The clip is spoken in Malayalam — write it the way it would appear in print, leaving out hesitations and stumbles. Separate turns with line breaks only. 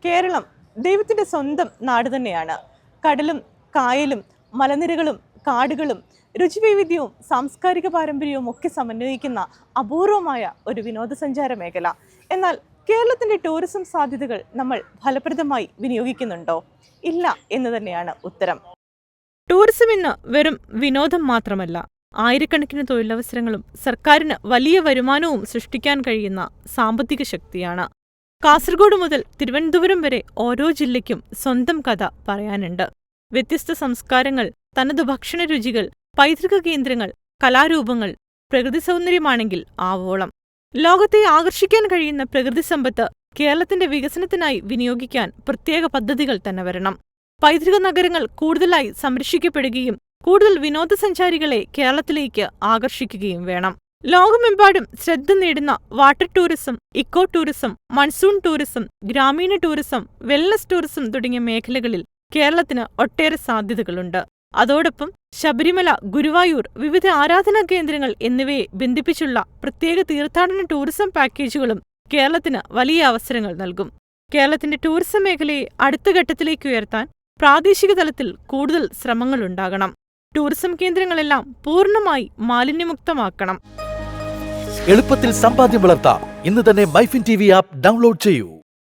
കേരളം ദൈവത്തിൻ്റെ സ്വന്തം നാട് തന്നെയാണ്. കടലും കായലും മലനിരകളും കാടുകളും രുചിവൈവിധ്യവും സാംസ്കാരിക പാരമ്പര്യവും ഒക്കെ സമന്വയിക്കുന്ന അപൂർവമായ ഒരു വിനോദസഞ്ചാര മേഖല. എന്നാൽ കേരളത്തിൻ്റെ ടൂറിസം സാധ്യതകൾ നമ്മൾ ഫലപ്രദമായി വിനിയോഗിക്കുന്നുണ്ടോ? ഇല്ല എന്ന് തന്നെയാണ് ഉത്തരം. ടൂറിസം ഇന്ന് വെറും വിനോദം മാത്രമല്ല, ആയിരക്കണക്കിന് തൊഴിലവസരങ്ങളും സർക്കാരിന് വലിയ വരുമാനവും സൃഷ്ടിക്കാൻ കഴിയുന്ന സാമ്പത്തിക ശക്തിയാണ്. കാസർഗോഡ് മുതൽ തിരുവനന്തപുരം വരെ ഓരോ ജില്ലയ്ക്കും സ്വന്തം കഥ പറയാനുണ്ട്. വ്യത്യസ്ത സംസ്കാരങ്ങൾ, തനതു ഭക്ഷണ രുചികൾ, പൈതൃക കേന്ദ്രങ്ങൾ, കലാരൂപങ്ങൾ, പ്രകൃതി സൗന്ദര്യമാണെങ്കിൽ ആവോളം. ലോകത്തെ ആകർഷിക്കാൻ കഴിയുന്ന പ്രകൃതി സമ്പത്ത് കേരളത്തിന്റെ വികസനത്തിനായി വിനിയോഗിക്കാൻ പ്രത്യേക പദ്ധതികൾ തന്നെ വരണം. പൈതൃക നഗരങ്ങൾ കൂടുതലായി സംരക്ഷിക്കപ്പെടുകയും കൂടുതൽ വിനോദസഞ്ചാരികളെ കേരളത്തിലേക്ക് ആകർഷിക്കുകയും വേണം. ലോകമെമ്പാടും ശ്രദ്ധ നേടുന്ന water tourism, eco tourism, monsoon tourism, ഗ്രാമീണ ടൂറിസം, വെൽനസ് ടൂറിസം തുടങ്ങിയ മേഖലകളിൽ കേരളത്തിന് ഒട്ടേറെ സാധ്യതകളുണ്ട്. അതോടൊപ്പം ശബരിമല, ഗുരുവായൂർ, വിവിധ ആരാധനാ കേന്ദ്രങ്ങൾ എന്നിവയെ ബന്ധിപ്പിച്ചുള്ള പ്രത്യേക തീർത്ഥാടന ടൂറിസം പാക്കേജുകളും കേരളത്തിന് വലിയ അവസരങ്ങൾ നൽകും. കേരളത്തിന്റെ ടൂറിസം മേഖലയെ അടുത്ത ഘട്ടത്തിലേക്ക് ഉയർത്താൻ പ്രാദേശിക തലത്തിൽ കൂടുതൽ ശ്രമങ്ങളുണ്ടാകണം. ടൂറിസം കേന്ദ്രങ്ങളെല്ലാം പൂർണ്ണമായി മാലിന്യമുക്തമാക്കണം.
എളുപ്പത്തിൽ സമ്പാദ്യം വളർത്താം. ഇന്ന് തന്നെ മൈഫിൻ TV ആപ്പ് ഡൗൺലോഡ് ചെയ്യൂ.